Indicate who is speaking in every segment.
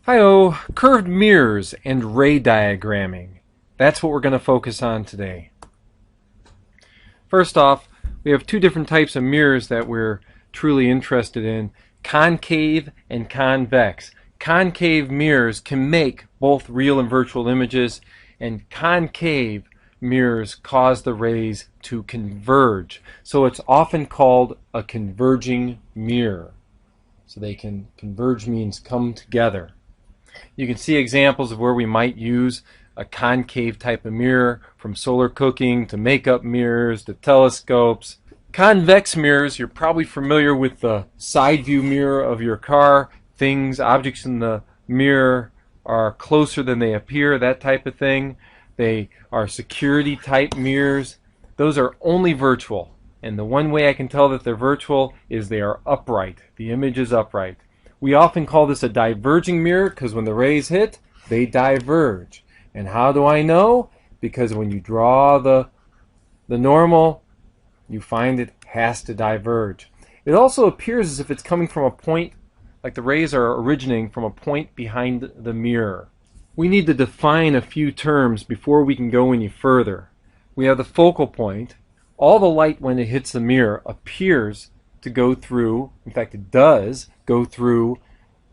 Speaker 1: Hi-oh, curved mirrors and ray diagramming. That's what we're going to focus on today. First off, we have two different types of mirrors that we're truly interested in, concave and convex. Concave mirrors can make both real and virtual images, and concave mirrors cause the rays to converge. So it's often called a converging mirror. So they can converge means come together. You can see examples of where we might use a concave type of mirror, from solar cooking to makeup mirrors to telescopes. Convex mirrors, you're probably familiar with the side view mirror of your car. Objects in the mirror are closer than they appear, that type of thing. They are security type mirrors. Those are only virtual. And the one way I can tell that they're virtual is they are upright. The image is upright. We often call this a diverging mirror because when the rays hit, they diverge. And how do I know? Because when you draw the normal, you find it has to diverge. It also appears as if it's coming from a point, like the rays are originating from a point behind the mirror. We need to define a few terms before we can go any further. We have the focal point. All the light when it hits the mirror appears to go through, in fact it does go through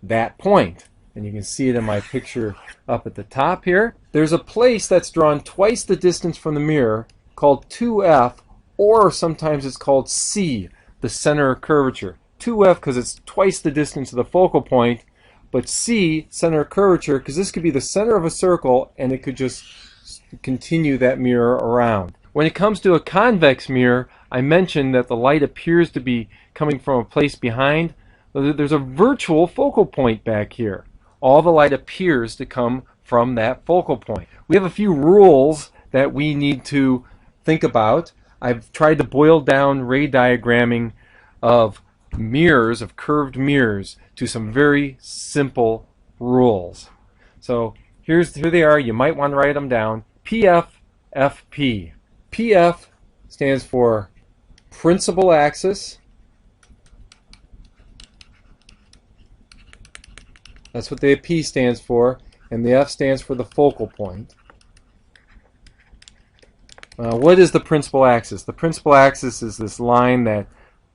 Speaker 1: that point. And you can see it in my picture up at the top here. There's a place that's drawn twice the distance from the mirror called 2F, or sometimes it's called C, the center of curvature. 2F because it's twice the distance of the focal point, but C, center of curvature, because this could be the center of a circle and it could just continue that mirror around. When it comes to a convex mirror, I mentioned that the light appears to be coming from a place behind. There's a virtual focal point back here. All the light appears to come from that focal point. We have a few rules that we need to think about. I've tried to boil down ray diagramming of mirrors, of curved mirrors, to some very simple rules. So here they are. You might want to write them down. PF, PF stands for principal axis. That's what the P stands for, and the F stands for the focal point. What is the principal axis? The principal axis is this line that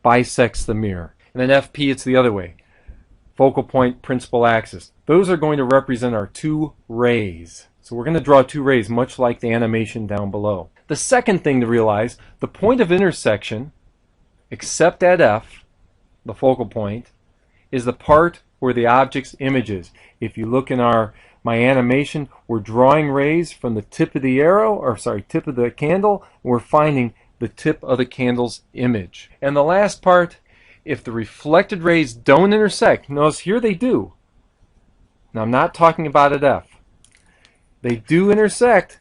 Speaker 1: bisects the mirror. And then FP, it's the other way. Focal point, principal axis. Those are going to represent our two rays. So we're going to draw two rays, much like the animation down below. The second thing to realize, the point of intersection, except at F, the focal point, is the part where the object's image is. If you look in my animation, we're drawing rays from the tip of the arrow, or sorry, tip of the candle, and we're finding the tip of the candle's image. And the last part, if the reflected rays don't intersect, notice here they do. Now I'm not talking about at F. They do intersect.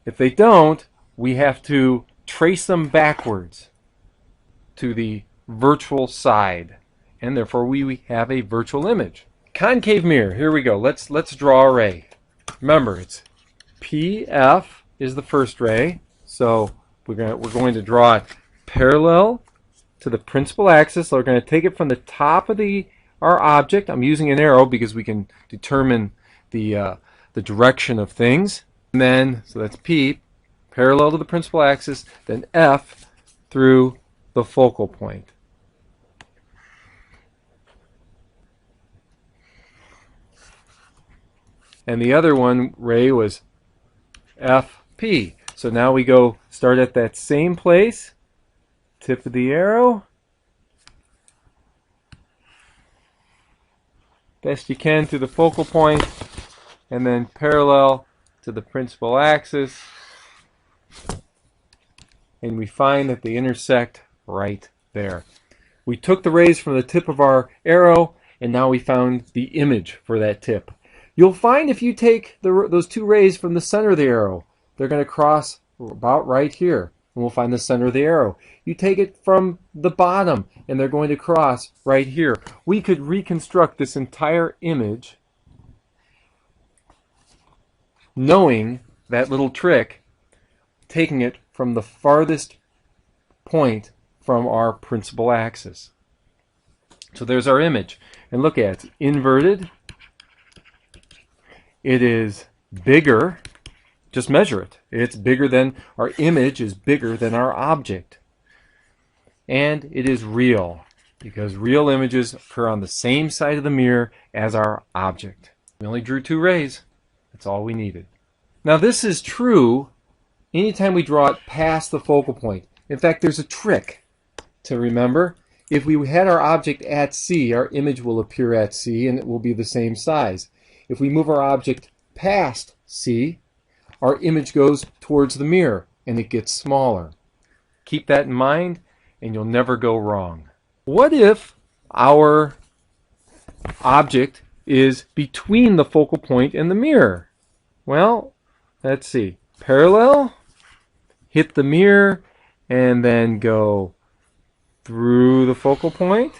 Speaker 1: If they don't, we have to trace them backwards to the virtual side, and therefore we have a virtual image. Concave mirror, here we go. Let's draw a ray. Remember, it's PF is the first ray, so we're going to draw it parallel to the principal axis. So we're going to take it from the top of our object. I'm using an arrow because we can determine the direction of things. And then, so that's P, parallel to the principal axis, then F through the focal point. And the other one, ray, was FP. So now we go start at that same place, tip of the arrow, best you can to the focal point, and then parallel to the principal axis, and we find that they intersect right there. We took the rays from the tip of our arrow, and now we found the image for that tip. You'll find if you take those two rays from the center of the arrow, they're going to cross about right here, and we'll find the center of the arrow. You take it from the bottom, and they're going to cross right here. We could reconstruct this entire image knowing that little trick, taking it from the farthest point from our principal axis. So there's our image. And look at it. It's inverted. it is bigger. Just measure it. It's bigger than, our image is bigger than our object. And it is real, because real images occur on the same side of the mirror as our object. We only drew 2 rays. That's all we needed. Now this is true anytime we draw it past the focal point. In fact, there's a trick to remember. If we had our object at C, our image will appear at C and it will be the same size. If we move our object past C, our image goes towards the mirror and it gets smaller. Keep that in mind and you'll never go wrong. What if our object is between the focal point and the mirror? Well, let's see. Parallel, hit the mirror, and then go through the focal point.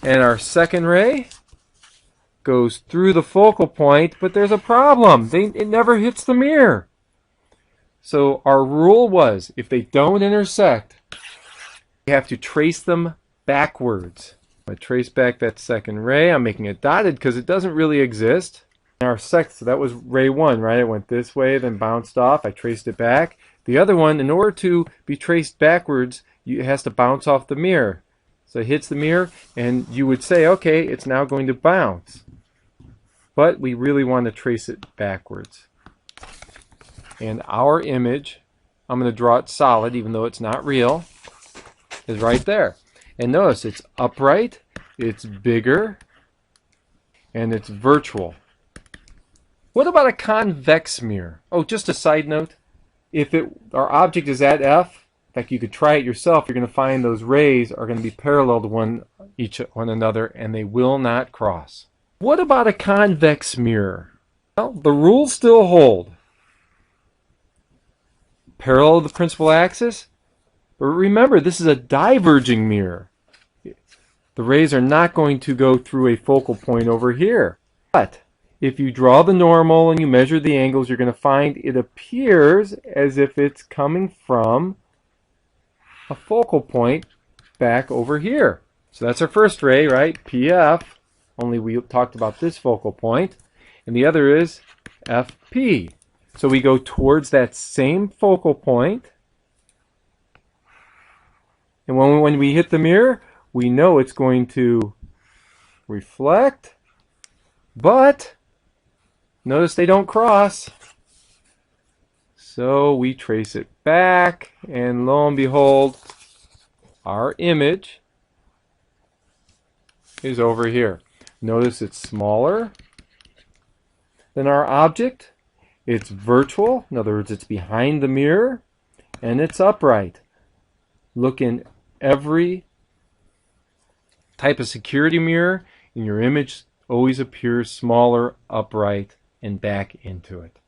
Speaker 1: And our second ray goes through the focal point, but there's a problem. It never hits the mirror. So our rule was, if they don't intersect, we have to trace them backwards. I trace back that second ray. I'm making it dotted because it doesn't really exist. Our second, so that was ray 1, right? It went this way, then bounced off. I traced it back. The other one, in order to be traced backwards, it has to bounce off the mirror. So it hits the mirror, and you would say, okay, it's now going to bounce. But we really want to trace it backwards. And our image, I'm going to draw it solid, even though it's not real, is right there. And notice it's upright, it's bigger, and it's virtual. What about a convex mirror? Oh, just a side note. If our object is at F, in fact, you could try it yourself, you're going to find those rays are going to be parallel to one another, and they will not cross. What about a convex mirror? Well, the rules still hold. Parallel to the principal axis, but remember, this is a diverging mirror. The rays are not going to go through a focal point over here. But if you draw the normal and you measure the angles, you're going to find it appears as if it's coming from a focal point back over here. So that's our first ray, right? PF, only we talked about this focal point. And the other is FP. So we go towards that same focal point. And when we hit the mirror, we know it's going to reflect, but notice they don't cross. So we trace it back, and lo and behold, our image is over here. Notice it's smaller than our object. It's virtual, in other words, it's behind the mirror, and it's upright. Look in every type of security mirror, and your image always appears smaller, upright, and back into it.